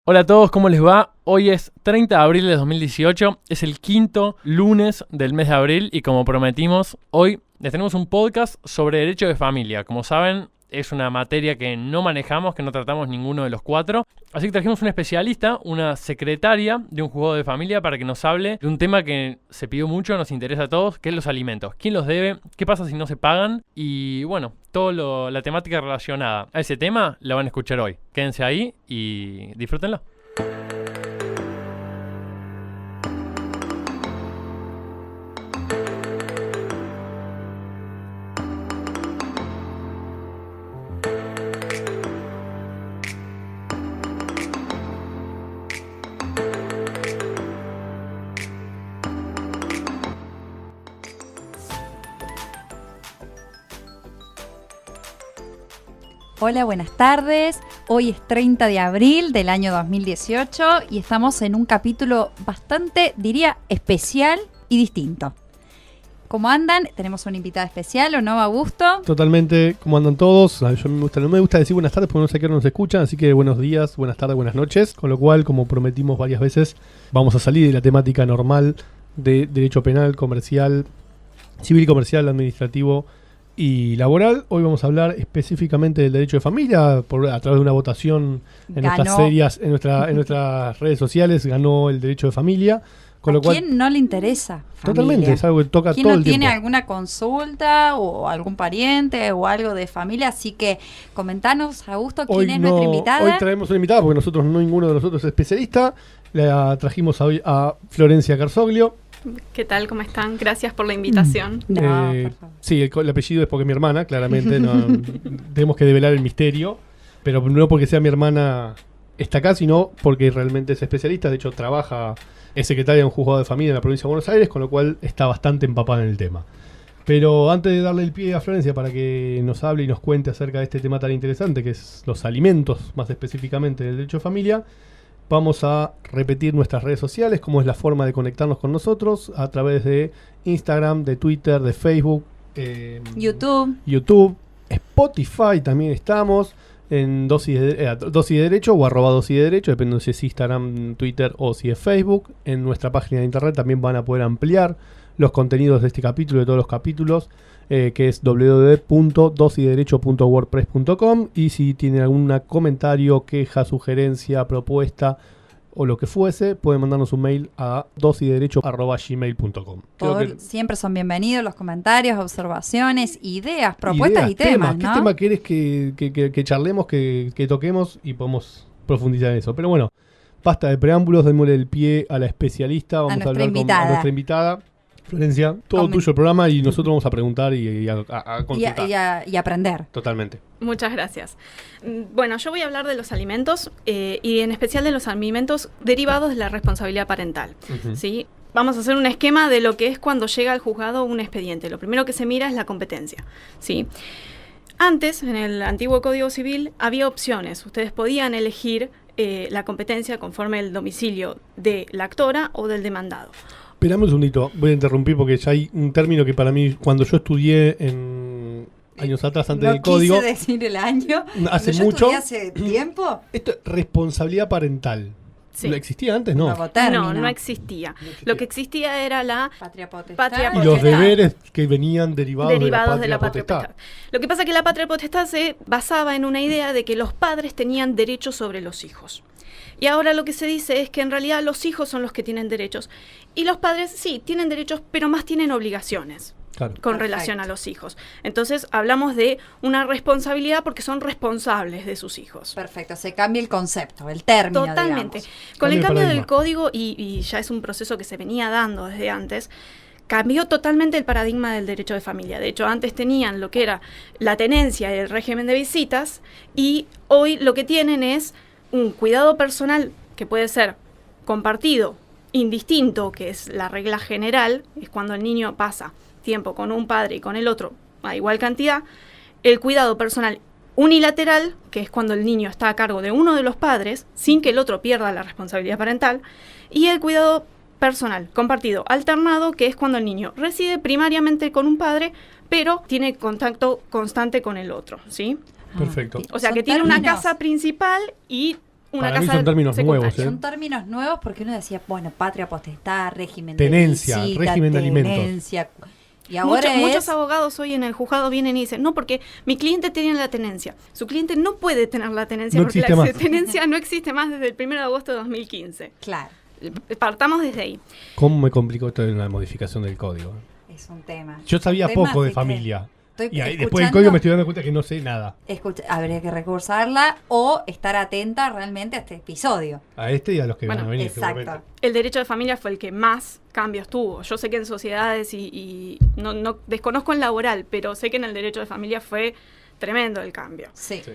Hola a todos, ¿cómo les va? Hoy es 30 de abril de 2018, es el quinto lunes del mes de abril y como prometimos, hoy les tenemos un podcast sobre derecho de familia. Como saben, es una materia que no manejamos, que no tratamos ninguno de los cuatro. Así que trajimos un especialista, una secretaria de un juzgado de familia para que nos hable de un tema que se pidió mucho, nos interesa a todos, que es los alimentos. ¿Quién los debe? ¿Qué pasa si no se pagan? Y bueno, toda la temática relacionada a ese tema la van a escuchar hoy. Quédense ahí y disfrútenlo. Hola, buenas tardes. Hoy es 30 de abril del año 2018 y estamos en un capítulo bastante, diría, especial y distinto. ¿Cómo andan? Tenemos una invitada especial, ¿o no, Augusto? Totalmente, ¿cómo andan todos? No me gusta decir buenas tardes porque no sé a qué hora nos escuchan, así que buenos días, buenas tardes, buenas noches. Con lo cual, como prometimos varias veces, vamos a salir de la temática normal de derecho penal, comercial, civil, comercial, administrativo y laboral. Hoy vamos a hablar específicamente del derecho de familia. A través de una votación en nuestras redes sociales, ganó el derecho de familia. Con lo cual, ¿quién no le interesa familia? Totalmente, es algo que toca todo el tiempo. ¿Quién no tiene alguna consulta o algún pariente o algo de familia? Así que comentanos, Augusto, ¿quién es nuestra invitada? Hoy traemos una invitada porque ninguno de nosotros es especialista. La trajimos hoy a Florencia Carzoglio. ¿Qué tal? ¿Cómo están? Gracias por la invitación. No, por favor. Sí, el apellido es porque es mi hermana, claramente. No, tenemos que develar el misterio. Pero no porque sea mi hermana está acá, sino porque realmente es especialista. De hecho, es secretaria de un juzgado de familia en la provincia de Buenos Aires, con lo cual está bastante empapada en el tema. Pero antes de darle el pie a Florencia para que nos hable y nos cuente acerca de este tema tan interesante, que es los alimentos, más específicamente del derecho de familia, vamos a repetir nuestras redes sociales, como es la forma de conectarnos con nosotros, a través de Instagram, de Twitter, de Facebook, YouTube, Spotify también estamos, en dosis de derecho o @dosis de derecho, dependiendo si es Instagram, Twitter o si es Facebook. En nuestra página de internet también van a poder ampliar los contenidos de este capítulo, de todos los capítulos, que es www.dosidederecho.wordpress.com. Y si tienen algún comentario, queja, sugerencia, propuesta o lo que fuese, pueden mandarnos un mail a dosidederecho@gmail.com. Siempre son bienvenidos los comentarios, observaciones, ideas, propuestas y temas, ¿no? ¿Qué tema querés que charlemos, que toquemos y podemos profundizar en eso? Pero bueno, basta de preámbulos, démosle el pie a la especialista. Vamos a hablar con nuestra invitada. Florencia, todo tuyo el programa y nosotros vamos a preguntar y a consultar. Y aprender. Totalmente. Muchas gracias. Bueno, yo voy a hablar de los alimentos y en especial de los alimentos derivados de la responsabilidad parental. Uh-huh. ¿Sí? Vamos a hacer un esquema de lo que es cuando llega al juzgado un expediente. Lo primero que se mira es la competencia. ¿Sí? Antes, en el antiguo Código Civil, había opciones. Ustedes podían elegir la competencia conforme el domicilio de la actora o del demandado. Esperame un segundito, voy a interrumpir porque ya hay un término que para mí, cuando yo estudié en años atrás, antes del código... No quise decir el año. Hace mucho. ¿Hace tiempo? Esto es responsabilidad parental. Sí. ¿No existía antes? No. No existía. Lo que existía era la patria potestad. Y los deberes que venían derivados de la patria potestad. Lo que pasa es que la patria potestad se basaba en una idea de que los padres tenían derechos sobre los hijos. Y ahora lo que se dice es que en realidad los hijos son los que tienen derechos. Y los padres sí, tienen derechos, pero más tienen obligaciones. Claro. Con relación a los hijos. Entonces hablamos de una responsabilidad porque son responsables de sus hijos. Perfecto, se cambia el concepto, el término. Totalmente. Digamos. Con el cambio del código, y ya es un proceso que se venía dando desde antes, cambió totalmente el paradigma del derecho de familia. De hecho, antes tenían lo que era la tenencia y el régimen de visitas, y hoy lo que tienen es un cuidado personal que puede ser compartido, indistinto, que es la regla general, es cuando el niño pasa tiempo con un padre y con el otro a igual cantidad. El cuidado personal unilateral, que es cuando el niño está a cargo de uno de los padres sin que el otro pierda la responsabilidad parental, y el cuidado personal compartido alternado, que es cuando el niño reside primariamente con un padre pero tiene contacto constante con el otro, ¿sí? Perfecto. O sea, que tiene una casa principal y una Para mí casa son términos secundaria. nuevos, ¿eh? Son términos nuevos porque uno decía, bueno, patria potestad, régimen Tenencia, de visita, régimen de alimentos. tenencia. Y ahora Muchos abogados hoy en el juzgado vienen y dicen, no, porque mi cliente tiene la tenencia. Su cliente no puede tener la tenencia No porque existe la más. tenencia no existe más desde el 1 de agosto de 2015. Claro, Partamos desde ahí. ¿Cómo me complicó esto en la modificación del código? es un tema. Yo sabía Un tema, poco de así que familia. estoy Y ahí, después del escuchando- código me estoy dando cuenta que no sé nada. Habría que recursarla o estar atenta realmente a este episodio. A este y a los que van a Bueno, venir, Exacto. seguramente. El derecho de familia fue el que más cambios tuvo. Yo sé que en sociedades y no desconozco en laboral, pero sé que en el derecho de familia fue tremendo el cambio. Sí. Sí.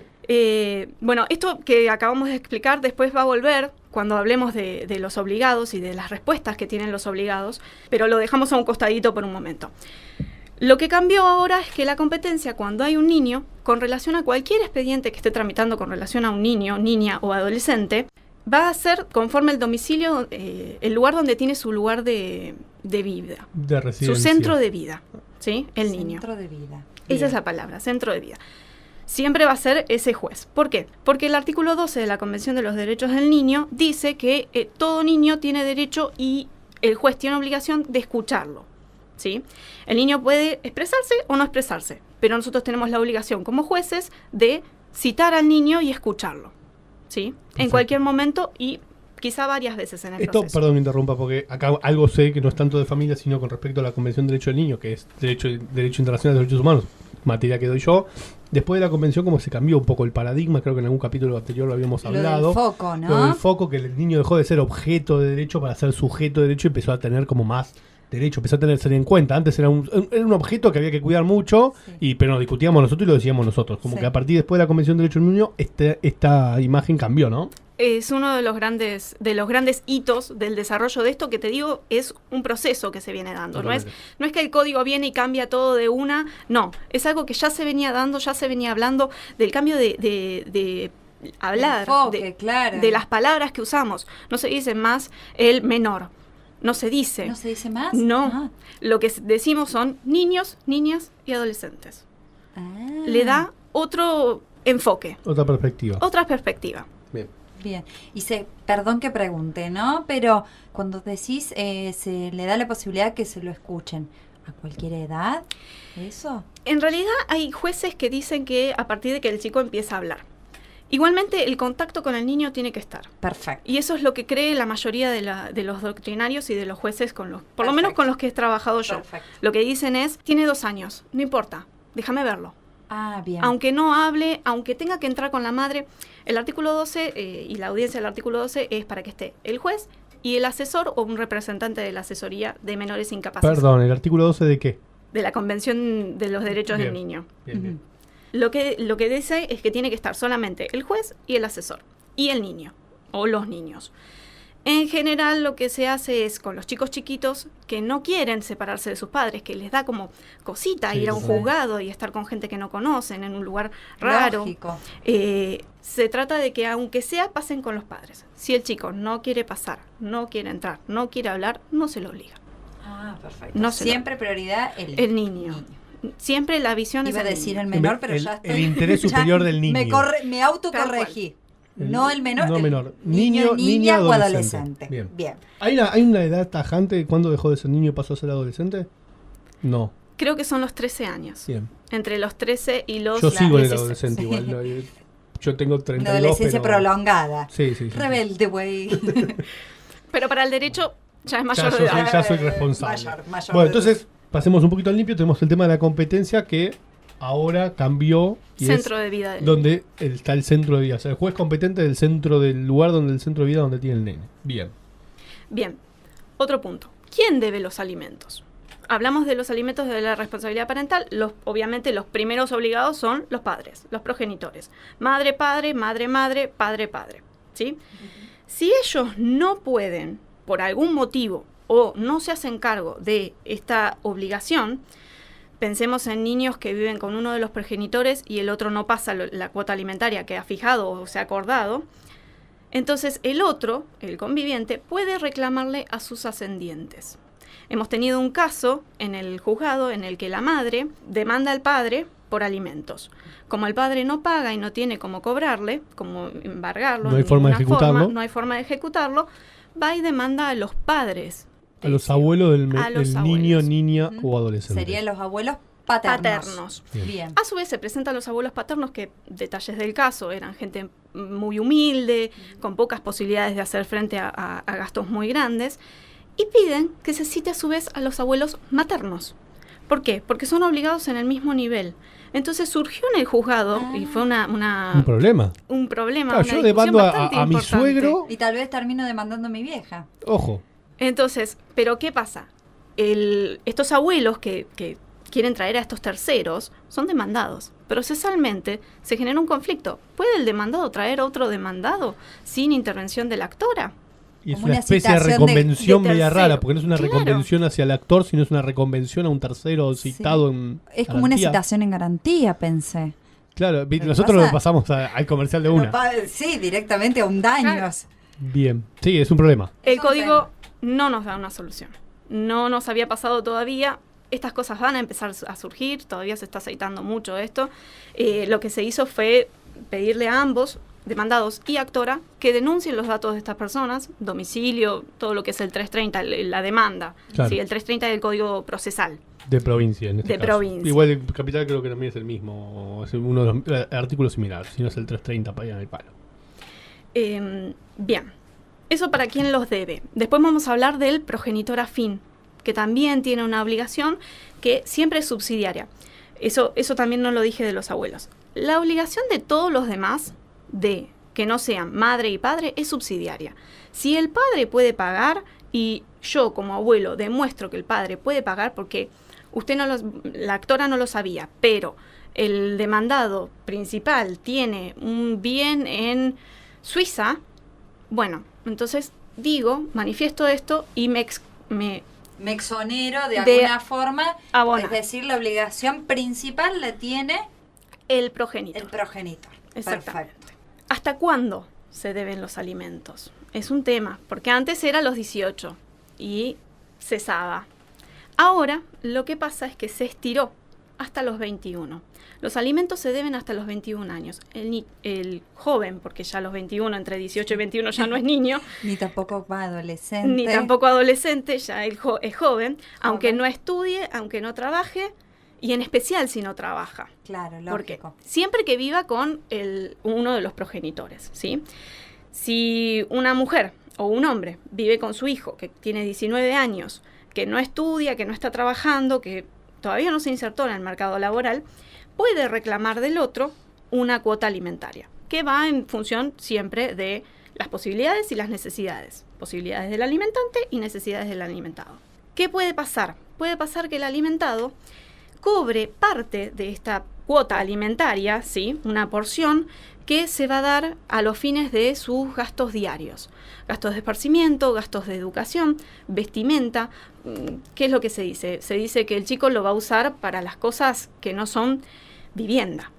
Bueno, esto que acabamos de explicar después va a volver cuando hablemos de los obligados y de las respuestas que tienen los obligados, pero lo dejamos a un costadito por un momento. Lo que cambió ahora es que la competencia, cuando hay un niño, con relación a cualquier expediente que esté tramitando con relación a un niño, niña o adolescente, va a ser conforme el domicilio, el lugar donde tiene su lugar de vida, De residencia. su centro de vida, ¿sí? El niño. Centro de vida. Esa Bien. es la palabra, centro de vida. Siempre va a ser ese juez. ¿Por qué? Porque el artículo 12 de la Convención de los Derechos del Niño dice que todo niño tiene derecho y el juez tiene obligación de escucharlo, ¿sí? El niño puede expresarse o no expresarse, pero nosotros tenemos la obligación como jueces de citar al niño y escucharlo, ¿sí? En Perfecto. cualquier momento y quizá varias veces en el Esto, proceso. perdón, me interrumpa, porque acá algo sé que no es tanto de familia, sino con respecto a la Convención de Derecho del Niño, que es Derecho Internacional de Derechos Humanos, materia que doy yo. Después de la convención, como se cambió un poco el paradigma, creo que en algún capítulo anterior lo habíamos Lo hablado. del foco, ¿no? Lo del foco, que el niño dejó de ser objeto de derecho para ser sujeto de derecho y empezó a tener como más derecho, empezó a tener en cuenta. Antes era un objeto que había que cuidar mucho, Sí. pero lo discutíamos nosotros y lo decíamos nosotros. Como Sí. que a partir después de la Convención de Derecho del Niño, esta imagen cambió, ¿no? Es uno de los grandes hitos del desarrollo de esto, que te digo, es un proceso que se viene dando. No es que el código viene y cambia todo de una, no, es algo que ya se venía dando, ya se venía hablando del cambio de hablar, Enfoque, claro. de las palabras que usamos. No se dice más el menor, no se dice. ¿No se dice más? No, Ah. lo que decimos son niños, niñas y adolescentes. Ah. Le da otro enfoque, Otra perspectiva. otra perspectiva. Bien. Bien. Y perdón que pregunte, ¿no? Pero cuando decís se le da la posibilidad que se lo escuchen, ¿a cualquier edad? ¿Eso? En realidad hay jueces que dicen que a partir de que el chico empieza a hablar. Igualmente el contacto con el niño tiene que estar. Perfecto. Y eso es lo que cree la mayoría de los doctrinarios y de los jueces, por lo menos Perfecto. con los que he trabajado yo. Perfecto. Lo que dicen es, tiene 2 años, no importa, déjame verlo. Ah, bien. Aunque no hable, aunque tenga que entrar con la madre, el artículo 12 y la audiencia del artículo 12 es para que esté el juez y el asesor o un representante de la asesoría de menores incapacitados. Perdón, ¿el artículo 12 de qué? De la Convención de los Derechos Bien. del Niño. Bien, bien. Ujú. Lo que dice es que tiene que estar solamente el juez y el asesor, y el niño, o los niños. En general lo que se hace es con los chicos chiquitos que no quieren separarse de sus padres, que les da como cosita Sí, ir a un total. juzgado y estar con gente que no conocen en un lugar raro. Lógico. Se trata de que aunque sea pasen con los padres. Si el chico no quiere pasar, no quiere entrar, no quiere hablar, no se lo obliga. Ah, perfecto. No se Siempre prioridad El niño. Siempre la visión Iba a es el decir niño. el menor, pero ya El estoy. interés ya superior del niño. Me autocorregí. No el menor. No el menor. Niño, niña o adolescente. adolescente. Bien. Bien. ¿Hay una edad tajante de cuándo dejó de ser niño y pasó a ser adolescente? No. Creo que son los 13 años. Bien. Entre los 13 y los Yo sigo en el 16. adolescente Sí. igual. Yo tengo Una 32, adolescencia pero... prolongada. Sí, sí, sí. Rebelde, güey. Pero para el derecho ya es Ya, mayor de yo edad. ya soy responsable. Mayor Bueno, de- entonces pasemos un poquito al limpio. Tenemos el tema de la competencia que ahora cambió y Centro es de vida del donde está el centro de vida. O sea, el juez competente del centro del lugar donde el centro de vida donde tiene el nene. Bien. Bien, otro punto. ¿Quién debe los alimentos? Hablamos de los alimentos de la responsabilidad parental. Obviamente los primeros obligados son los padres, los progenitores. Madre, padre, madre, madre, padre, padre. ¿Sí? Si ellos no pueden, por algún motivo, o no se hacen cargo de esta obligación, pensemos en niños que viven con uno de los progenitores y el otro no pasa la cuota alimentaria que ha fijado o se ha acordado, entonces el otro, el conviviente, puede reclamarle a sus ascendientes. Hemos tenido un caso en el juzgado en el que la madre demanda al padre por alimentos. Como el padre no paga y no tiene cómo cobrarle, cómo embargarlo, No hay forma de ejecutarlo. no hay forma de ejecutarlo, va y demanda a los padres. A los abuelos del A los niño, abuelos. niña o adolescente. Serían los abuelos paternos. Bien. Bien. A su vez se presentan los abuelos paternos que, detalles del caso, eran gente muy humilde, con pocas posibilidades de hacer frente a gastos muy grandes, y piden que se cite a su vez a los abuelos maternos. ¿Por qué? Porque son obligados en el mismo nivel. Entonces surgió en el juzgado, y fue Un problema. un problema, Claro, una yo discusión demando bastante a mi importante. suegro. Y tal vez termino demandando a mi vieja. Ojo. Entonces, ¿pero qué pasa? Estos abuelos que quieren traer a estos terceros son demandados. Procesalmente se genera un conflicto. ¿Puede el demandado traer otro demandado sin intervención de la actora? Y es Como una una especie de citación reconvención de media tercero. rara, porque no es una Claro. reconvención hacia el actor, sino es una reconvención a un tercero Sí. citado en Es como una garantía. citación en garantía, pensé. Claro, que nosotros pasa- lo pasamos al comercial de una. Sí, directamente a un daños. Bien. Sí, es un problema. El Es un código no nos da una solución. No nos había pasado todavía. Estas cosas van a empezar a surgir. Todavía se está aceitando mucho esto. Lo que se hizo fue pedirle a ambos, demandados y actora, que denuncien los datos de estas personas, domicilio, todo lo que es el 330, la demanda. Claro. ¿Sí? El 330 del código procesal. De provincia, en este De caso. provincia. Igual el capital creo que también es el mismo, es uno de los artículos similares, si no es el 330 para allá en el palo. Bien, eso para quien los debe. Después vamos a hablar del progenitor afín, que también tiene una obligación que siempre es subsidiaria. Eso también no lo dije de los abuelos. La obligación de todos los demás, de que no sean madre y padre, es subsidiaria. Si el padre puede pagar y yo como abuelo demuestro que el padre puede pagar, porque la actora no lo sabía, pero el demandado principal tiene un bien en Suiza, bueno, entonces manifiesto esto y me Me exonero de De- alguna forma. abona Es decir, la obligación principal la tiene el progenitor. el progenitor. Exactamente. Perfecto. ¿Hasta cuándo se deben los alimentos? Es un tema, porque antes era los 18 y cesaba. Ahora lo que pasa es que se estiró hasta los 21. Los alimentos se deben hasta los 21 años. El joven, porque ya a los 21, entre 18 y 21 ya no es niño, Ni tampoco va adolescente. ni tampoco adolescente, ya es joven, aunque no estudie, aunque no trabaje, y en especial si no trabaja. Claro, Porque lógico. siempre que viva con uno de los progenitores, ¿sí? Si una mujer o un hombre vive con su hijo que tiene 19 años, que no estudia, que no está trabajando, que todavía no se insertó en el mercado laboral, puede reclamar del otro una cuota alimentaria, que va en función siempre de las posibilidades y las necesidades. Posibilidades del alimentante y necesidades del alimentado. ¿Qué puede pasar? Puede pasar que el alimentado cobre parte de esta cuota alimentaria, ¿sí? Una porción que se va a dar a los fines de sus gastos diarios. Gastos de esparcimiento, gastos de educación, vestimenta. ¿Qué es lo que se dice? Se dice que el chico lo va a usar para las cosas que no son vivienda,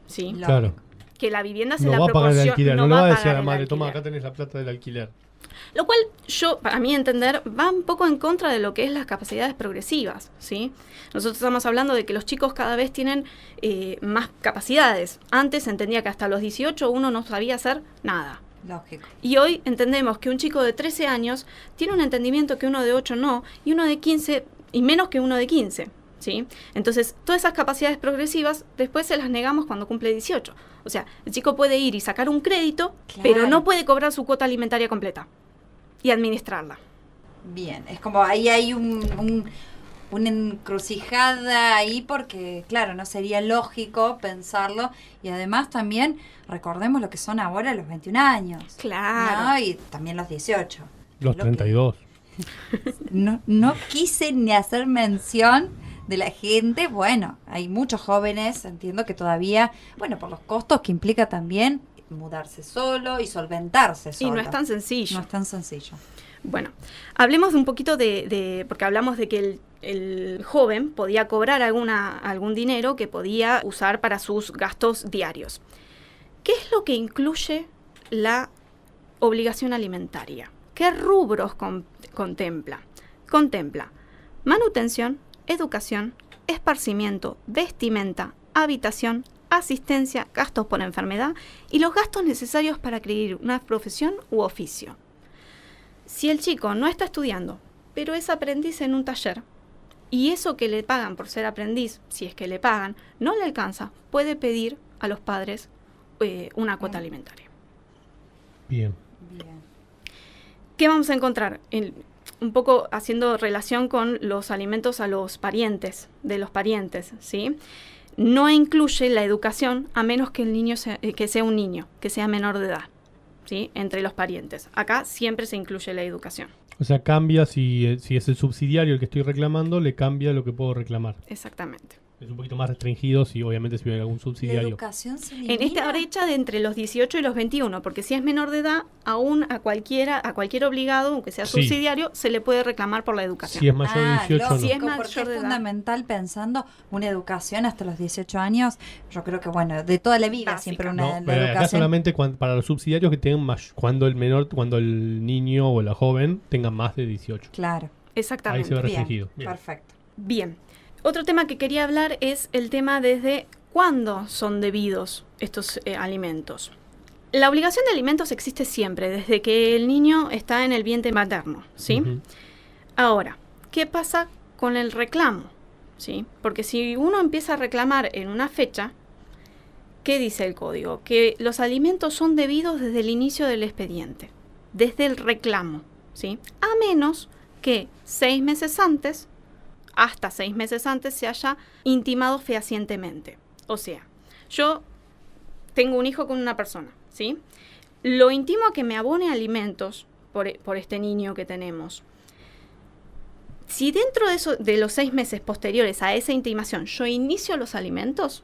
¿sí? Lógico. Claro. Que la vivienda se No la va a pagar el proporciona. alquiler, no le va a decir a pagar la el madre, toma, alquiler. acá tenés la plata del alquiler. Lo cual para mí entender, va un poco en contra de lo que es las capacidades progresivas, ¿sí? Nosotros estamos hablando de que los chicos cada vez tienen más capacidades. Antes se entendía que hasta los 18 uno no sabía hacer nada. Lógico. Y hoy entendemos que un chico de 13 años tiene un entendimiento que uno de 8 no, y uno de 15, y menos que uno de 15, ¿sí? Entonces, todas esas capacidades progresivas después se las negamos cuando cumple 18. O sea, el chico puede ir y sacar un crédito, Claro. pero no puede cobrar su cuota alimentaria completa y administrarla. Bien, es como ahí hay una encrucijada ahí porque, claro, no sería lógico pensarlo. Y además también recordemos lo que son ahora los 21 años. Claro. ¿no? Y también los 18. Los Lo que- 32. No quise ni hacer mención de la gente. Bueno, hay muchos jóvenes, entiendo que todavía, bueno, por los costos que implica también mudarse solo y solventarse Y solo. no es tan sencillo. No es tan sencillo. Bueno, hablemos de un poquito porque hablamos de que el joven podía cobrar algún dinero que podía usar para sus gastos diarios. ¿Qué es lo que incluye la obligación alimentaria? ¿Qué rubros contempla? Contempla manutención, educación, esparcimiento, vestimenta, habitación, asistencia, gastos por enfermedad y los gastos necesarios para adquirir una profesión u oficio. Si el chico no está estudiando, pero es aprendiz en un taller, y eso que le pagan por ser aprendiz, si es que le pagan, no le alcanza, puede pedir a los padres una cuota alimentaria. Bien. ¿Qué vamos a encontrar? Un poco haciendo relación con los alimentos a los parientes, de los parientes, ¿sí? No incluye la educación a menos que el niño que sea un niño, que sea menor de edad, ¿sí? Entre los parientes. Acá siempre se incluye la educación. O sea, cambia si es el subsidiario el que estoy reclamando, le cambia lo que puedo reclamar. Exactamente. Es un poquito más restringido si obviamente si hay algún La subsidiario. educación se En esta brecha de entre los 18 y los 21, porque si es menor de edad, aún a cualquier obligado, aunque sea Sí. subsidiario, se le puede reclamar por la educación. Si es mayor de 18 lógico, no. Si es mayor porque es de edad. fundamental pensando una educación hasta los 18 años. Yo creo que, bueno, de toda la vida Básica. siempre No, la pero acá educación. solamente para los subsidiarios que tengan más, cuando el niño o la joven tenga más de 18. Claro, Exactamente. Ahí se ve bien, restringido. Bien. perfecto. Bien. Otro tema que quería hablar es el tema desde cuándo son debidos estos alimentos. La obligación de alimentos existe siempre, desde que el niño está en el vientre materno, ¿sí? Ujú. Ahora, ¿qué pasa con el reclamo? ¿Sí? Porque si uno empieza a reclamar en una fecha, ¿qué dice el código? Que los alimentos son debidos desde el inicio del expediente, desde el reclamo, ¿sí? A menos que 6 meses antes, hasta 6 meses antes, se haya intimado fehacientemente. O sea, yo tengo un hijo con una persona, ¿sí? Lo intimo a que me abone alimentos por este niño que tenemos. Si dentro de los 6 meses posteriores a esa intimación yo inicio los alimentos,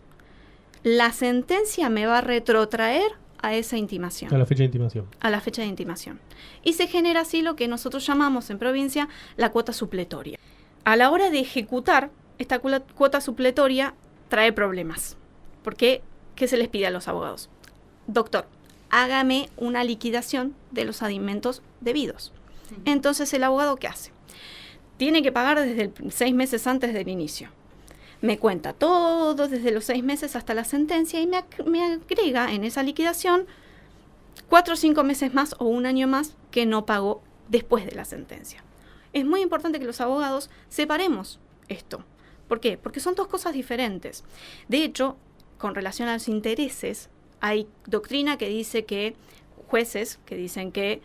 la sentencia me va a retrotraer a esa intimación, A la fecha de intimación. a la fecha de intimación. Y se genera así lo que nosotros llamamos en provincia la cuota supletoria. A la hora de ejecutar esta cuota supletoria trae problemas. Porque, ¿qué se les pide a los abogados? Doctor, hágame una liquidación de los alimentos debidos. Entonces, ¿el abogado qué hace? Tiene que pagar desde 6 meses antes del inicio. Me cuenta todo desde los 6 meses hasta la sentencia y me agrega en esa liquidación 4 o 5 meses más o un año más que no pagó después de la sentencia. Es muy importante que los abogados separemos esto. ¿Por qué? Porque son dos cosas diferentes. De hecho, con relación a los intereses, hay doctrina que dice que, jueces que dicen que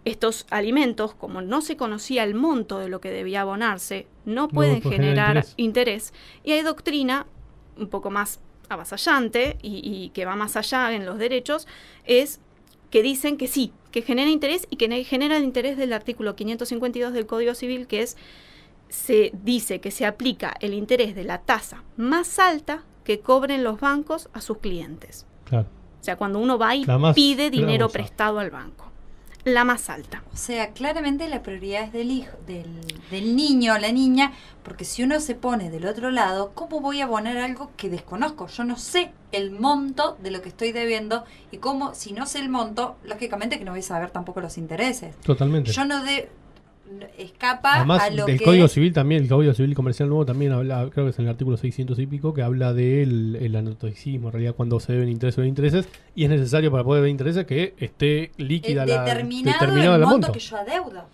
estos alimentos, como no se conocía el monto de lo que debía abonarse, no pueden puede generar generar interés. Y hay doctrina un poco más avasallante y que va más allá en los derechos, es que dicen que sí, que genera interés y que genera el interés del artículo 552 del Código Civil, que se dice que se aplica el interés de la tasa más alta que cobren los bancos a sus clientes. Claro. O sea, cuando uno va y La más pide dinero gravosa. prestado al banco. La más alta. O sea, claramente la prioridad es del hijo, del niño o la niña, porque si uno se pone del otro lado, ¿cómo voy a abonar algo que desconozco? Yo no sé el monto de lo que estoy debiendo y cómo, si no sé el monto, lógicamente que no voy a saber tampoco los intereses. Totalmente. Yo escapa Además, a lo el que Código Civil también, el Código Civil Comercial Nuevo también habla, creo que es en el artículo 600 y pico, que habla del el anatocismo, en realidad cuando se deben intereses o intereses, y es necesario para poder ver intereses que esté líquida determinado el la monto que yo adeudo.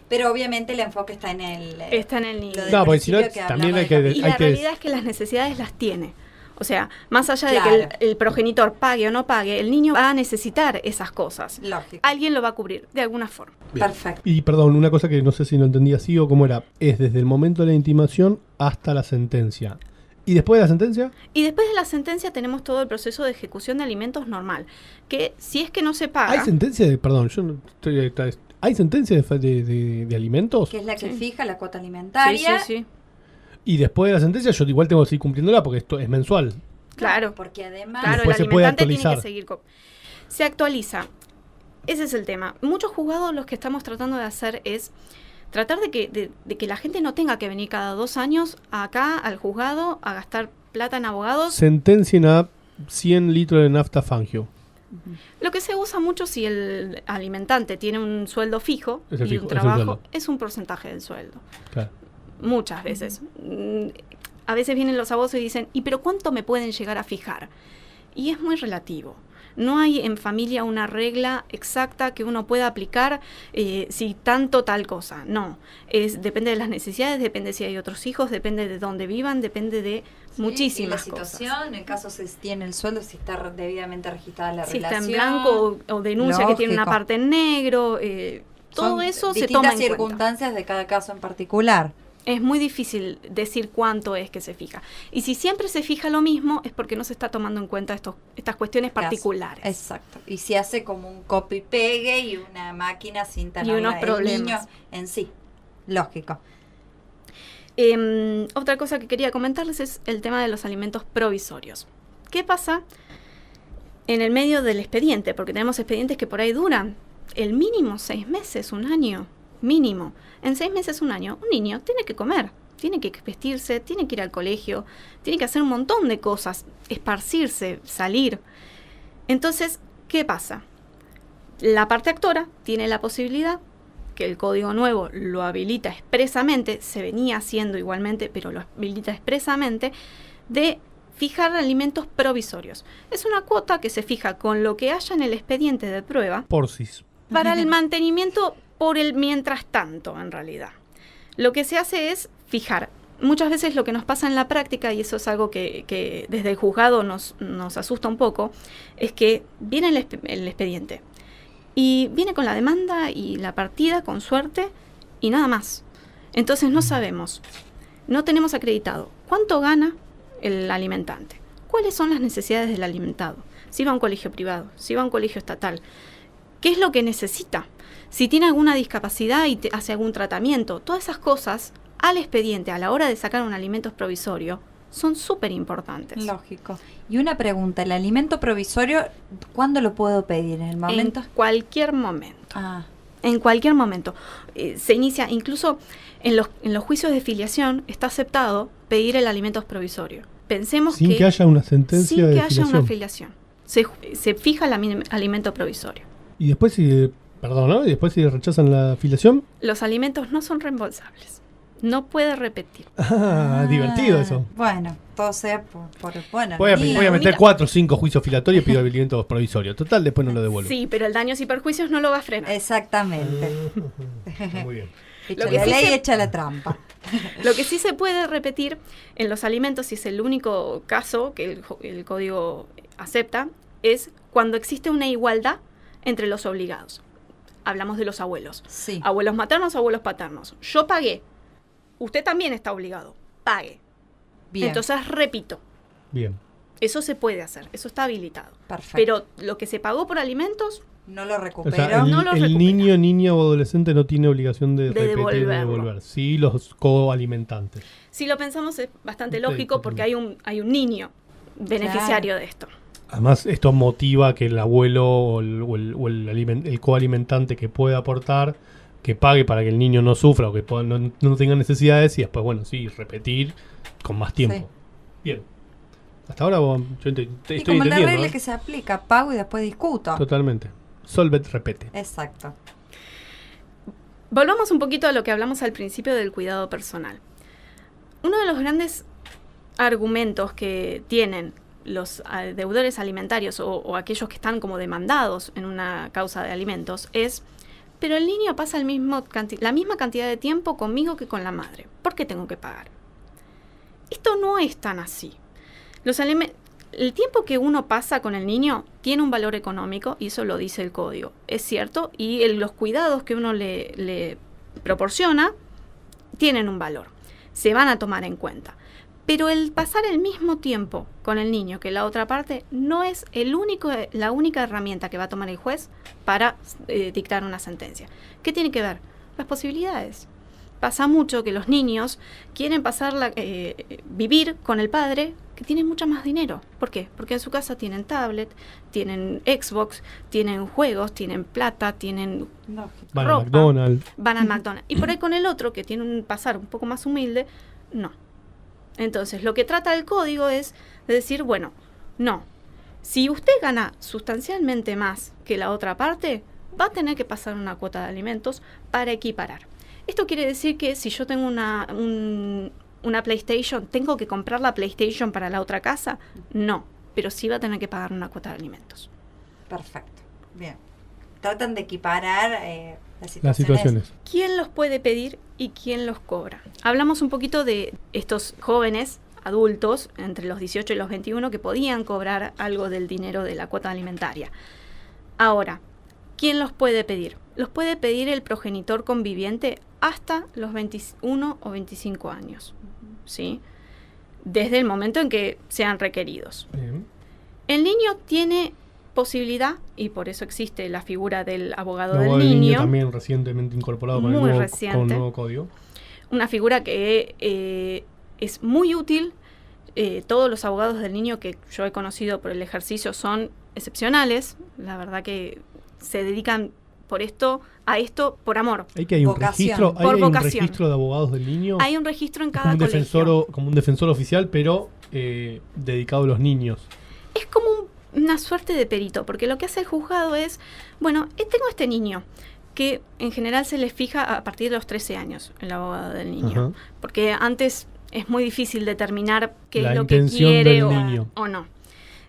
Pero obviamente el enfoque está en el Está en el niño. lo del No, porque si no, principio que también hablaba hay de que- capitán. Y la realidad es que las necesidades las tiene. O sea, más allá de Claro. que el progenitor pague o no pague, el niño va a necesitar esas cosas. Lógico. Alguien lo va a cubrir, de alguna forma. Bien. Perfecto. Y perdón, una cosa que no sé si lo entendí así o cómo era, es desde el momento de la intimación hasta la sentencia. ¿Y después de la sentencia? Y después de la sentencia tenemos todo el proceso de ejecución de alimentos normal. Que si es que no se paga... ¿Hay sentencia de, perdón, yo no estoy, ¿hay sentencia de alimentos? Que es la que Sí. fija la cuota Sí, alimentaria. sí. Y después de la sentencia yo igual tengo que seguir cumpliéndola porque esto es mensual. Claro. Porque además Claro, el Después se puede alimentante tiene que actualizar. seguir. Se actualiza. Ese es el tema. Muchos juzgados lo que estamos tratando de hacer es tratar de que la gente no tenga que venir cada 2 años acá al juzgado a gastar plata en abogados. Sentencien a 100 litros de nafta Fangio. Lo que se usa mucho si el alimentante tiene un sueldo fijo Es el y fijo, un es el trabajo, sueldo. es un porcentaje del sueldo. Claro. Muchas veces. a veces vienen los abogados y dicen, ¿y pero cuánto me pueden llegar a fijar? Y es muy relativo. No hay en familia una regla exacta que uno pueda aplicar si tanto tal cosa. No, depende de las necesidades, depende si hay otros hijos, depende de dónde vivan, depende de muchísimas y la situación, cosas. en el caso si tiene el sueldo, si está debidamente registrada la Si relación. está en blanco o denuncia que tiene una Lógico. parte en negro, todo Son eso se distintas toma en cuenta. circunstancias de cada caso en particular. Es muy difícil decir cuánto es que se fija. Y si siempre se fija lo mismo, es porque no se está tomando en cuenta estas cuestiones particulares. Exacto. Y si hace como un copy-pegue y una máquina sin tener unos el problemas. niño en sí. Lógico. Otra cosa que quería comentarles es el tema de los alimentos provisorios. ¿Qué pasa en el medio del expediente? Porque tenemos expedientes que por ahí duran el mínimo 6 meses, un año, mínimo. En 6 meses, un año, un niño tiene que comer, tiene que vestirse, tiene que ir al colegio, tiene que hacer un montón de cosas, esparcirse, salir. Entonces, ¿qué pasa? La parte actora tiene la posibilidad, que el código nuevo lo habilita expresamente, se venía haciendo igualmente, pero lo habilita expresamente, de fijar alimentos provisorios. Es una cuota que se fija con lo que haya en el expediente de prueba Porcis. para el mantenimiento por el mientras tanto, en realidad. Lo que se hace es fijar. Muchas veces lo que nos pasa en la práctica, y eso es algo que desde el juzgado nos asusta un poco, es que viene el expediente y viene con la demanda y la partida, con suerte, y nada más. Entonces no sabemos, no tenemos acreditado cuánto gana el alimentante, cuáles son las necesidades del alimentado, si va a un colegio privado, si va a un colegio estatal, qué es lo que necesita, si tiene alguna discapacidad y hace algún tratamiento. Todas esas cosas al expediente a la hora de sacar un alimento provisorio son súper importantes. Lógico. Y una pregunta, ¿el alimento provisorio cuándo lo puedo pedir? ¿En el momento? En cualquier momento. Ah, En cualquier momento. Se inicia, incluso en los juicios de filiación, está aceptado pedir el alimento provisorio. Pensemos Sin que haya una sentencia sin de que haya una filiación. filiación. Se fija el alimento provisorio. Y después si, perdón, ¿no? Y después si rechazan la filiación. Los alimentos no son reembolsables. No puede repetir. Divertido eso. Bueno, todo sea por bueno. Voy a ni- meter única- 4 o 5 juicios filatorios y pido alimentos provisorios. Total, después no lo devuelvo. Sí, pero el daños y perjuicios no lo va a frenar. Exactamente. Muy bien. Echa Lo que la sí ley, se- echa la trampa. Lo que sí se puede repetir en los alimentos, y es el único caso que el código acepta, es cuando existe una igualdad entre los obligados. Hablamos de los abuelos. Sí. Abuelos maternos, abuelos paternos. Yo pagué. Usted también está obligado. Pague. Bien. Entonces, repito, Bien. eso se puede hacer. Eso está habilitado. Perfecto. Pero lo que se pagó por alimentos, no lo O recupero. sea, no lo el recupera. niño, niña o adolescente no tiene obligación de repetir o devolverlo. devolver. Sí, los coalimentantes. si lo pensamos, es bastante Sí, lógico porque hay un niño beneficiario de esto. Además, esto motiva que el abuelo o el coalimentante que pueda aportar, que pague para que el niño no sufra o que no tenga necesidades y después, bueno, sí, repetir con más tiempo. Sí. Bien. Hasta ahora yo Y estoy como la entendiendo. regla ¿eh? que se aplica, pago y después discuto. Totalmente. Solvet repete. Exacto. Volvamos un poquito a lo que hablamos al principio del cuidado personal. Uno de los grandes argumentos que tienen los deudores alimentarios o aquellos que están como demandados en una causa de alimentos es, pero el niño pasa la misma cantidad de tiempo conmigo que con la madre. ¿Por qué tengo que pagar? Esto no es tan así. El tiempo que uno pasa con el niño tiene un valor económico y eso lo dice el código. Es cierto, y los cuidados que uno le proporciona tienen un valor. Se van a tomar en cuenta. Pero el pasar el mismo tiempo con el niño que la otra parte no es la única herramienta que va a tomar el juez para dictar una sentencia. ¿Qué tiene que ver? Las posibilidades. Pasa mucho que los niños quieren vivir con el padre que tiene mucho más dinero. ¿Por qué? Porque en su casa tienen tablet, tienen Xbox, tienen juegos, tienen plata, tienen Van a ropa. McDonald's. Van al McDonald's. Y por ahí con el otro, que tiene un pasar un poco más humilde, no. Entonces, lo que trata el código es de decir, bueno, no. Si usted gana sustancialmente más que la otra parte, va a tener que pasar una cuota de alimentos para equiparar. Esto quiere decir que si yo tengo una PlayStation, ¿tengo que comprar la PlayStation para la otra casa? No, pero sí va a tener que pagar una cuota de alimentos. Perfecto. Bien. Tratan de equiparar Las situaciones. ¿Quién los puede pedir y quién los cobra? Hablamos un poquito de estos jóvenes adultos entre los 18 y los 21 que podían cobrar algo del dinero de la cuota alimentaria. Ahora, ¿quién los puede pedir? Los puede pedir el progenitor conviviente hasta los 21 o 25 años, ¿sí? Desde el momento en que sean requeridos. Bien. El niño tiene posibilidad, y por eso existe la figura del abogado El del abogado niño, también recientemente incorporado con el muy nuevo, reciente. con el nuevo código. una figura que es muy útil. Todos los abogados del niño que yo he conocido por el ejercicio son excepcionales. La verdad que se dedican a esto por amor. Hay un registro, Por un vocación. registro de abogados del niño. Hay un registro en como cada un colegio. como un defensor oficial, pero dedicado a los niños. Es como una suerte de perito, porque lo que hace el juzgado es, bueno, tengo este niño, que en general se les fija a partir de los 13 años, el abogado del niño. Ajá. Porque antes es muy difícil determinar qué La es lo que intención quiere del o niño. no.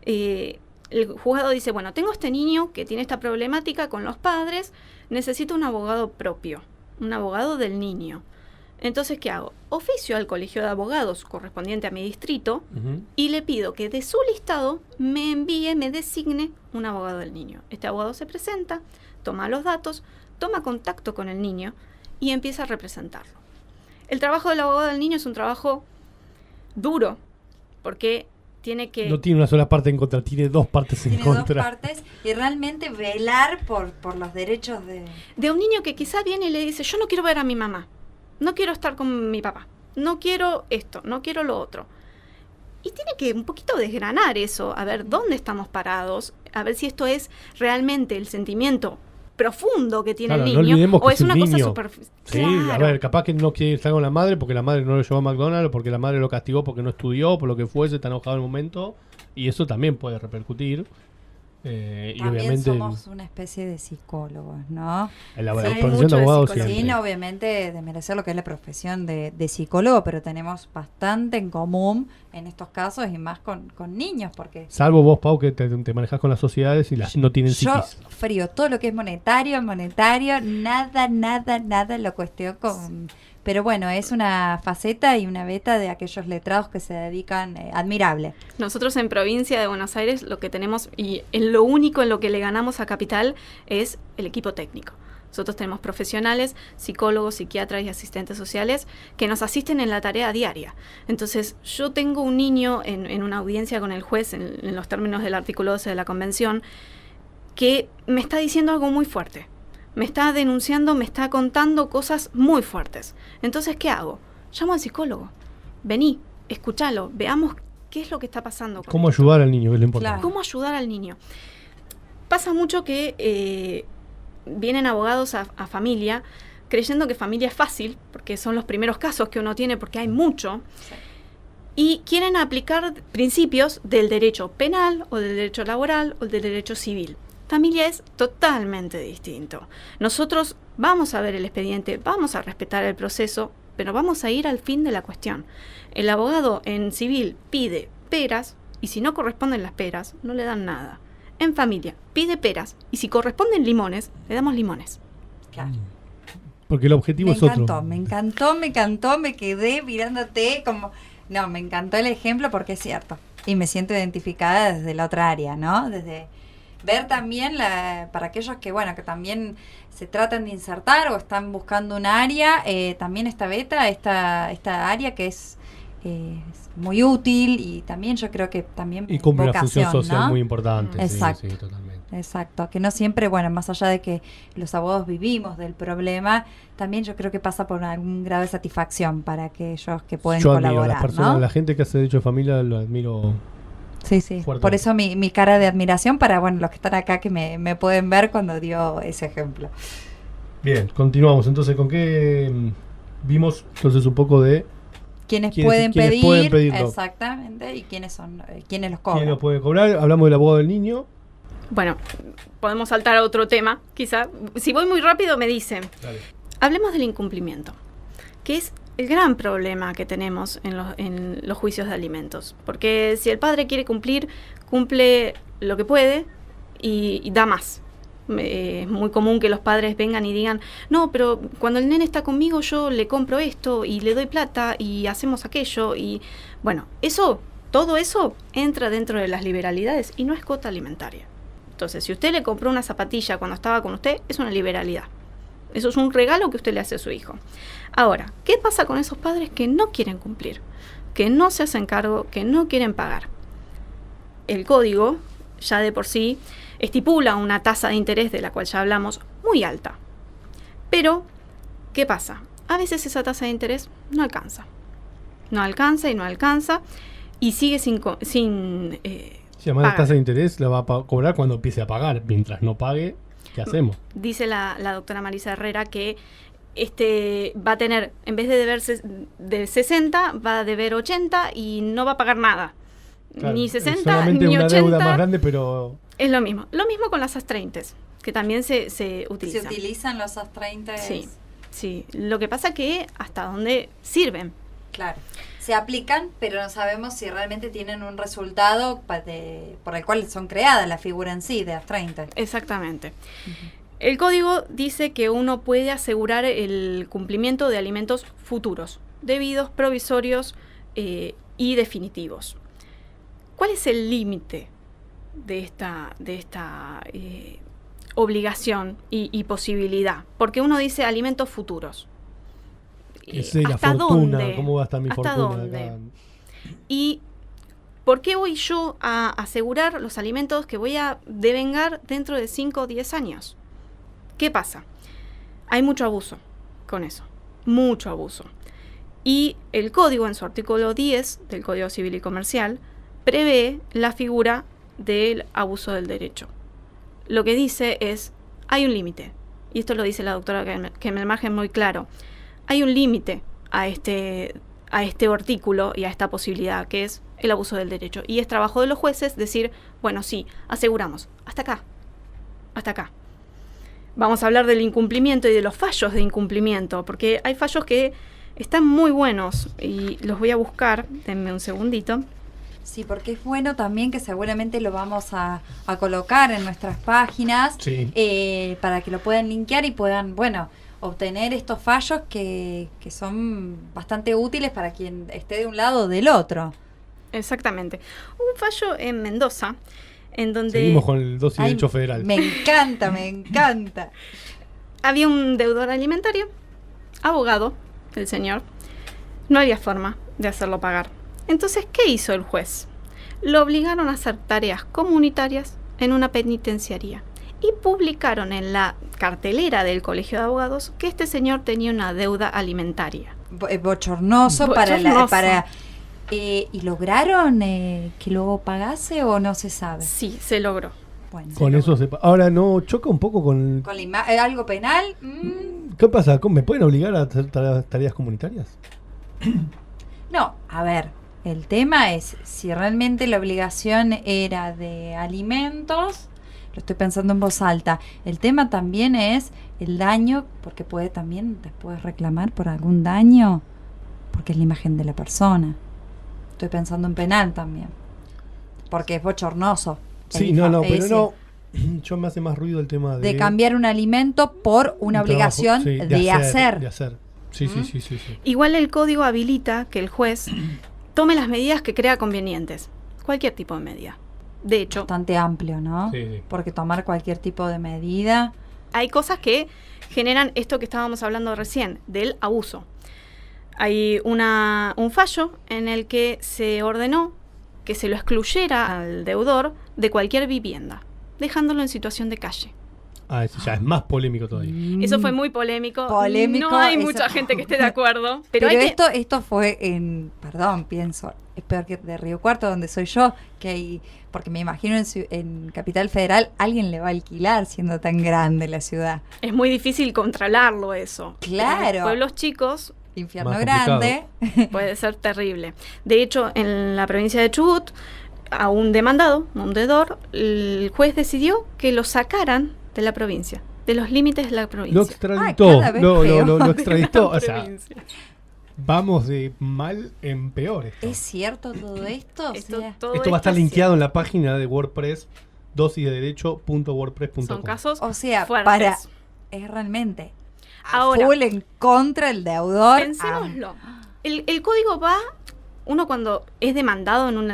El juzgado dice, bueno, tengo este niño que tiene esta problemática con los padres, necesito un abogado propio, un abogado del niño. Entonces, ¿qué hago? Oficio al colegio de abogados correspondiente a mi distrito y le pido que de su listado me designe un abogado del niño. Este abogado se presenta, toma los datos, toma contacto con el niño y empieza a representarlo. El trabajo del abogado del niño es un trabajo duro, porque tiene que... No tiene una sola parte en contra, tiene dos partes en Tiene contra. dos partes y realmente velar por los derechos de un niño que quizá viene y le dice, yo no quiero ver a mi mamá, no quiero estar con mi papá, no quiero esto, no quiero lo otro. Y tiene que un poquito desgranar eso, a ver dónde estamos parados, a ver si esto es realmente el sentimiento profundo que tiene Claro, el no niño, olvidemos o que es es un una cosa niño. superficial. Sí, a ver, capaz que no quiere estar con la madre porque la madre no lo llevó a McDonald's, porque la madre lo castigó porque no estudió, por lo que fuese, está enojado en el momento, y eso también puede repercutir. Y también obviamente somos una especie de psicólogos, ¿no? la Sí, hay profesión mucho de de abogado psicología. siempre. Sin obviamente desmerecer lo que es la profesión de psicólogo, pero tenemos bastante en común en estos casos y más con niños, porque Salvo vos, Pau, que te manejas con las sociedades y las no tienen yo psiquis. frío, todo lo que es monetario, nada lo cuestiono con... Pero bueno, es una faceta y una beta de aquellos letrados que se dedican admirable. Nosotros en provincia de Buenos Aires lo que tenemos, y en lo único en lo que le ganamos a Capital, es el equipo técnico. Nosotros tenemos profesionales, psicólogos, psiquiatras y asistentes sociales que nos asisten en la tarea diaria. Entonces, yo tengo un niño en una audiencia con el juez, en los términos del artículo 12 de la Convención, que me está diciendo algo muy fuerte. Me está denunciando, me está contando cosas muy fuertes. Entonces, ¿qué hago? Llamo al psicólogo. Vení, escúchalo, veamos qué es lo que está pasando. ¿Cómo ayudar al niño? Que es lo importante. Claro. ¿Cómo ayudar al niño? Pasa mucho que vienen abogados a familia creyendo que familia es fácil, porque son los primeros casos que uno tiene, porque hay mucho, y quieren aplicar principios del derecho penal o del derecho laboral o del derecho civil. Familia es totalmente distinto. Nosotros vamos a ver el expediente, vamos a respetar el proceso, pero vamos a ir al fin de la cuestión. El abogado en civil pide peras y si no corresponden las peras, no le dan nada. En familia pide peras y si corresponden limones, le damos limones. Claro. Porque el objetivo es otro. Me encantó, me quedé mirándote como... No, me encantó el ejemplo porque es cierto. Y me siento identificada desde la otra área, ¿no? Desde ver también para aquellos que, bueno, que también se tratan de insertar o están buscando un área, también esta beta, esta área que es muy útil y también yo creo que también Y cumple una vocación, función social ¿no? muy importante. Exacto. Sí, totalmente. Exacto, que no siempre, bueno, más allá de que los abogados vivimos del problema, también yo creo que pasa por algún grado de satisfacción para aquellos que pueden Yo admiro a colaborar, las personas, ¿no? la gente que hace derecho de familia, lo admiro. Sí, sí. Fuerte. Por eso mi cara de admiración para, bueno, los que están acá que me pueden ver cuando dio ese ejemplo. Bien, continuamos. Entonces, ¿con qué vimos? Entonces, un poco de ¿Quiénes ¿Quiénes pueden pueden pedirlo? Exactamente, y quiénes son, quiénes los cobran. quién lo puede cobrar. Hablamos del abogado del niño. Bueno, podemos saltar a otro tema, quizá. Si voy muy rápido me dicen. Dale. Hablemos del incumplimiento, que es el gran problema que tenemos en los juicios de alimentos. Porque si el padre quiere cumplir, cumple lo que puede y da más. Es muy común que los padres vengan y digan, no, pero cuando el nene está conmigo yo le compro esto y le doy plata y hacemos aquello. Y bueno, todo eso entra dentro de las liberalidades y no es cuota alimentaria. Entonces, si usted le compró una zapatilla cuando estaba con usted, es una liberalidad. Eso es un regalo que usted le hace a su hijo. Ahora, ¿qué pasa con esos padres que no quieren cumplir? Que no se hacen cargo, que no quieren pagar. El código, ya de por sí, estipula una tasa de interés de la cual ya hablamos, muy alta. Pero, ¿qué pasa? A veces esa tasa de interés no alcanza. No alcanza y sigue sin Si además la tasa de interés la va a cobrar cuando empiece a pagar. Mientras no pague, ¿qué hacemos? Dice la doctora Marisa Herrera que va a tener, en vez de deber de 60, va a deber 80 y no va a pagar nada. Claro, ni 60 solamente ni una 80. deuda más grande, pero... Es lo mismo. Lo mismo con las AS30, que también se utilizan. ¿Se utilizan los AS30? Sí. Lo que pasa que hasta dónde sirven. Claro. Se aplican, pero no sabemos si realmente tienen un resultado por el cual son creadas la figura en sí de AS30. Exactamente. Uh-huh. El código dice que uno puede asegurar el cumplimiento de alimentos futuros, debidos, provisorios y definitivos. ¿Cuál es el límite de esta obligación y posibilidad? Porque uno dice alimentos futuros. La ¿Hasta fortuna, dónde? ¿cómo va a estar mi ¿Hasta fortuna dónde? acá? ¿Y por qué voy yo a asegurar los alimentos que voy a devengar dentro de 5 o 10 años? ¿Qué pasa? Hay mucho abuso con eso, mucho abuso. Y el código, en su artículo 10 del Código Civil y Comercial, prevé la figura del abuso del derecho. Lo que dice es, hay un límite, y esto lo dice la doctora Kemmelmacher muy claro, hay un límite a este artículo y a esta posibilidad, que es el abuso del derecho. Y es trabajo de los jueces decir, bueno, sí, aseguramos, hasta acá. Vamos a hablar del incumplimiento y de los fallos de incumplimiento, porque hay fallos que están muy buenos y los voy a buscar, denme un segundito. Sí, porque es bueno también que seguramente lo vamos a colocar en nuestras páginas, sí. Para que lo puedan linkear y puedan, obtener estos fallos que son bastante útiles para quien esté de un lado o del otro. Exactamente. Un fallo en Mendoza, en donde... Seguimos con el dosis de derecho federal. Me encanta. Había un deudor alimentario, abogado, el señor. No había forma de hacerlo pagar. Entonces, ¿qué hizo el juez? Lo obligaron a hacer tareas comunitarias en una penitenciaría. Y publicaron en la cartelera del Colegio de Abogados que este señor tenía una deuda alimentaria. Bochornoso. ¿Y lograron que luego pagase o no se sabe? Sí, se logró. Bueno, con eso ahora no choca un poco con algo penal. ¿Qué pasa? ¿Me pueden obligar a hacer tareas comunitarias? No, a ver, el tema es si realmente la obligación era de alimentos. Lo estoy pensando en voz alta. El tema también es el daño, porque puede también después reclamar por algún daño, porque es la imagen de la persona. Estoy pensando en penal también, porque es bochornoso. Sí, pero no. Yo me hace más ruido el tema de cambiar un alimento por una obligación trabajo, de hacer. De hacer. Sí. Igual el código habilita que el juez tome las medidas que crea convenientes. Cualquier tipo de medida. De hecho, bastante amplio, ¿no? Sí. Porque tomar cualquier tipo de medida. Hay cosas que generan esto que estábamos hablando recién, del abuso. Hay un fallo en el que se ordenó que se lo excluyera al deudor de cualquier vivienda, dejándolo en situación de calle. Eso ya es más polémico todavía. Eso fue muy polémico. No hay mucha gente que esté de acuerdo. Pero esto fue pienso, es peor que de Río Cuarto, donde soy yo, porque me imagino en Capital Federal alguien le va a alquilar siendo tan grande la ciudad. Es muy difícil controlarlo eso. Claro. En pueblos chicos, infierno grande, puede ser terrible. De hecho, en la provincia de Chubut, a un demandado, un deudor, el juez decidió que lo sacaran de la provincia, de los límites de la provincia. Lo extraditó. Lo extraditó. O sea, Vamos de mal en peor. ¿Es cierto todo esto? O sea, todo Esto va a estar es linkeado en la página de WordPress, dosisdederecho.wordpress.com. Son casos o sea, fuertes. es realmente a Ahora, full en contra del deudor. pensémoslo. El código va, uno cuando es demandado en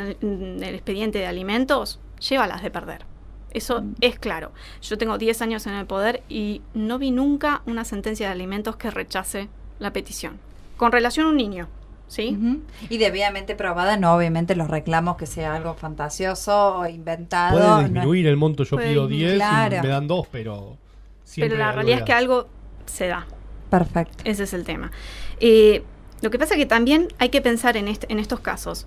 el expediente de alimentos, lleva las de perder. Eso es claro. Yo tengo 10 años en el poder y no vi nunca una sentencia de alimentos que rechace la petición. Con relación a un niño, ¿sí? Ujú. Y debidamente probada, no obviamente los reclamos que sea algo fantasioso o inventado. Puede no disminuir el monto, yo Puede pido disminuir, 10 claro. y me dan 2, pero siempre Pero la algo realidad es de que algo se da. Perfecto. Ese es el tema. Lo que pasa es que también hay que pensar en estos casos.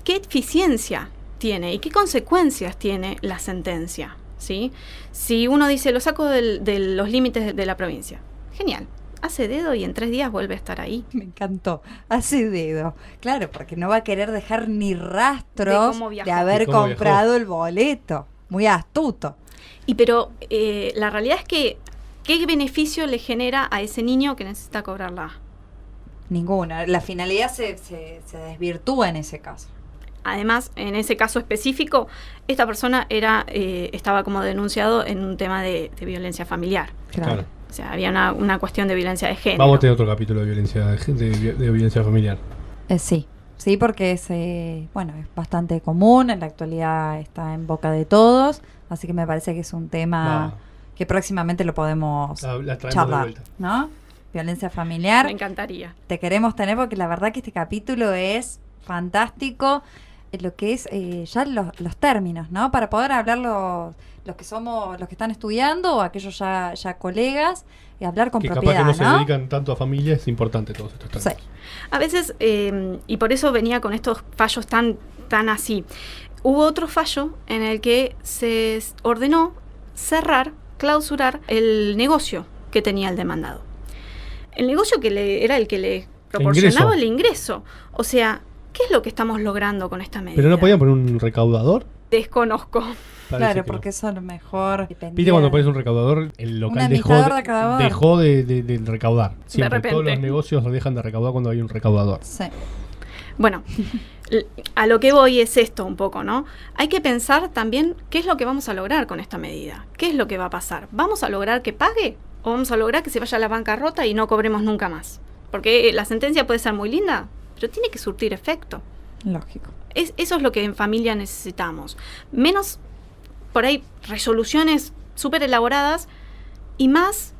¿Qué eficiencia tiene y qué consecuencias tiene la sentencia? ¿Sí? Si uno dice, lo saco de los límites de la provincia. Genial. Hace dedo y en 3 días vuelve a estar ahí. Me encantó. Hace dedo. Claro, porque no va a querer dejar ni De rastros cómo viajó. de haber De cómo comprado el boleto. Muy astuto. Pero la realidad es que, ¿qué beneficio le genera a ese niño que necesita cobrarla? Ninguna. La finalidad se desvirtúa en ese caso. Además, en ese caso específico, esta persona estaba como denunciado en un tema de violencia familiar. Claro. O sea, había una cuestión de violencia de género. Vamos a tener otro capítulo de violencia de violencia familiar. Sí. Sí, porque es bastante común. En la actualidad está en boca de todos. Así que me parece que es un tema que próximamente lo podemos La traemos de charlar, vuelta. ¿no? Violencia familiar. Me encantaría. Te queremos tener porque la verdad que este capítulo es fantástico. Lo que es ya los términos, ¿no? Para poder hablar los que somos, los que están estudiando o aquellos ya colegas y hablar con Que capaz propiedad, que no se ¿no? dedican tanto a familia, es importante todos estos Sí. términos. A veces, y por eso venía con estos fallos tan así. Hubo otro fallo en el que se ordenó cerrar, clausurar el negocio que tenía el demandado. El negocio que era el que le proporcionaba el ingreso. O sea, ¿qué es lo que estamos logrando con esta medida? Pero no podían poner un recaudador. Desconozco. Parece Claro, que no. porque eso a lo mejor Viste cuando pones un recaudador, el local administrador de recaudador. dejó de recaudar. Siempre repente. todos los negocios dejan de recaudar cuando hay un recaudador. Sí. Bueno, a lo que voy es esto un poco, ¿no? Hay que pensar también qué es lo que vamos a lograr con esta medida. ¿Qué es lo que va a pasar? ¿Vamos a lograr que pague o vamos a lograr que se vaya a la bancarrota y no cobremos nunca más? Porque la sentencia puede ser muy linda, pero tiene que surtir efecto. Lógico. Eso es lo que en familia necesitamos. Menos, por ahí, resoluciones súper elaboradas y más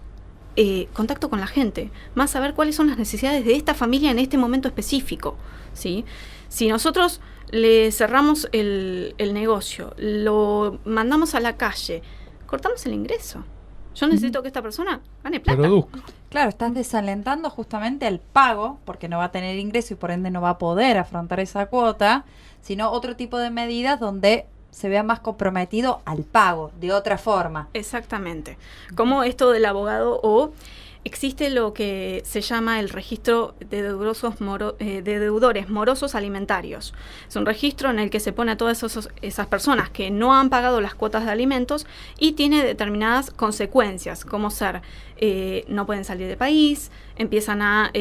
contacto con la gente. Más saber cuáles son las necesidades de esta familia en este momento específico, ¿sí? Si nosotros le cerramos el negocio, lo mandamos a la calle, cortamos el ingreso. Yo necesito que esta persona gane plata. Produzca. Claro, estás desalentando justamente el pago, porque no va a tener ingreso y por ende no va a poder afrontar esa cuota, sino otro tipo de medidas donde se vea más comprometido al pago, de otra forma. Exactamente. Como esto del abogado o existe lo que se llama el registro de deudores morosos alimentarios. Es un registro en el que se pone a todas esas personas que no han pagado las cuotas de alimentos y tiene determinadas consecuencias, como ser, no pueden salir de país, empiezan a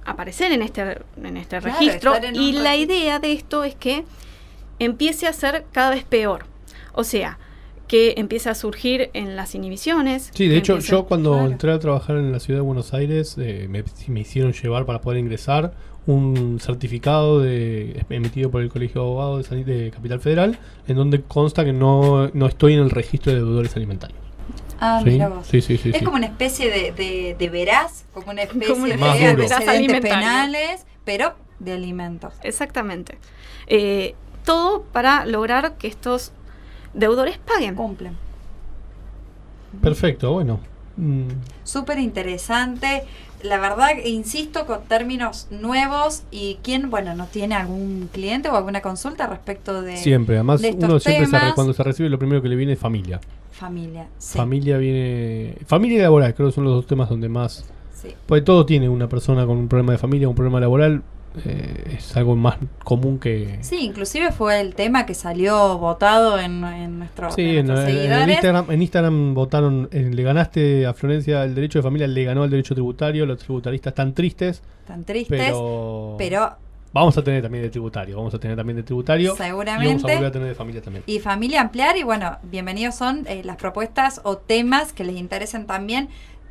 aparecer en este Claro, registro, estar en un y la registro. idea de esto es que empiece a ser cada vez peor. O sea, que empiece a surgir en las inhibiciones. Sí, de que hecho, empiece- yo cuando Claro. entré a trabajar en la ciudad de Buenos Aires, me hicieron llevar para poder ingresar un certificado emitido por el Colegio de Abogados de Capital Federal, en donde consta que no estoy en el registro de deudores alimentarios. Ah, ¿Sí? mira vos. Sí. Es sí. como una especie de veraz, como una especie Como una de especie de antecedentes veraz alimentario. penales, pero de alimentos. Exactamente. Todo para lograr que estos deudores paguen. Cumplen. Perfecto, bueno. Súper interesante. La verdad, insisto, con términos nuevos. ¿Y quién, no tiene algún cliente o alguna consulta respecto de Siempre, además de estos uno siempre temas? cuando se recibe lo primero que le viene es familia. Familia? Sí, Familia viene... Familia y laboral, creo que son los dos temas donde más... sí. Porque todo tiene una persona con un problema de familia, un problema laboral, es algo más común que... Sí, inclusive fue el tema que salió votado en nuestros seguidores. En Instagram votaron, le ganaste a Florencia el derecho de familia, le ganó el derecho tributario, los tributaristas están tristes. Pero vamos a tener también de tributario, seguramente. Y vamos a volver a tener de familia también. Y familia ampliar, y bueno, bienvenidos son las propuestas o temas que les interesen también,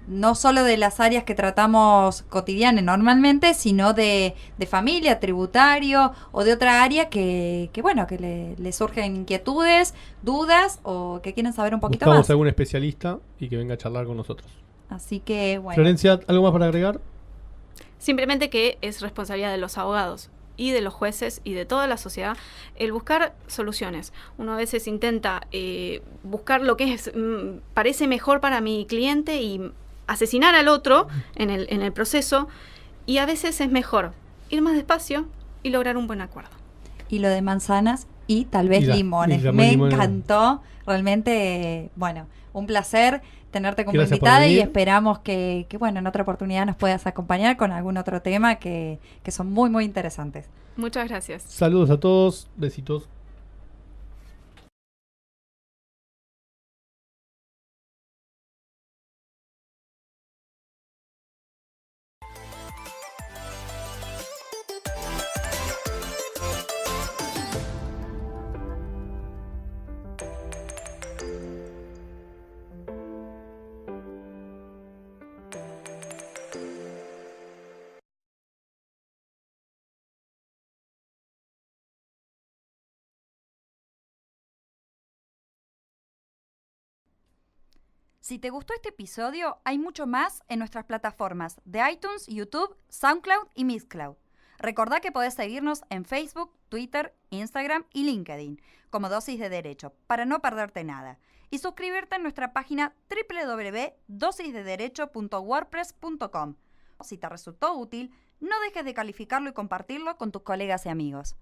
no solo de las áreas que tratamos cotidianas normalmente, sino de familia, tributario o de otra área que bueno, que le surgen inquietudes, dudas o que quieren saber un poquito Buscamos más. algún especialista y que venga a charlar con nosotros. Así que bueno. Florencia, ¿algo más para agregar? Simplemente que es responsabilidad de los abogados y de los jueces y de toda la sociedad el buscar soluciones. Uno a veces intenta buscar lo que parece mejor para mi cliente y asesinar al otro en el proceso, y a veces es mejor ir más despacio y lograr un buen acuerdo. Y lo de manzanas y tal vez limones. Me encantó, realmente, bueno, un placer tenerte como invitada y esperamos que bueno, en otra oportunidad nos puedas acompañar con algún otro tema que son muy, muy interesantes. Muchas gracias. Saludos a todos, besitos. Si te gustó este episodio, hay mucho más en nuestras plataformas de iTunes, YouTube, SoundCloud y Mixcloud. Recordá que podés seguirnos en Facebook, Twitter, Instagram y LinkedIn como Dosis de Derecho para no perderte nada. Y suscribirte en nuestra página www.dosisdederecho.wordpress.com. Si te resultó útil, no dejes de calificarlo y compartirlo con tus colegas y amigos.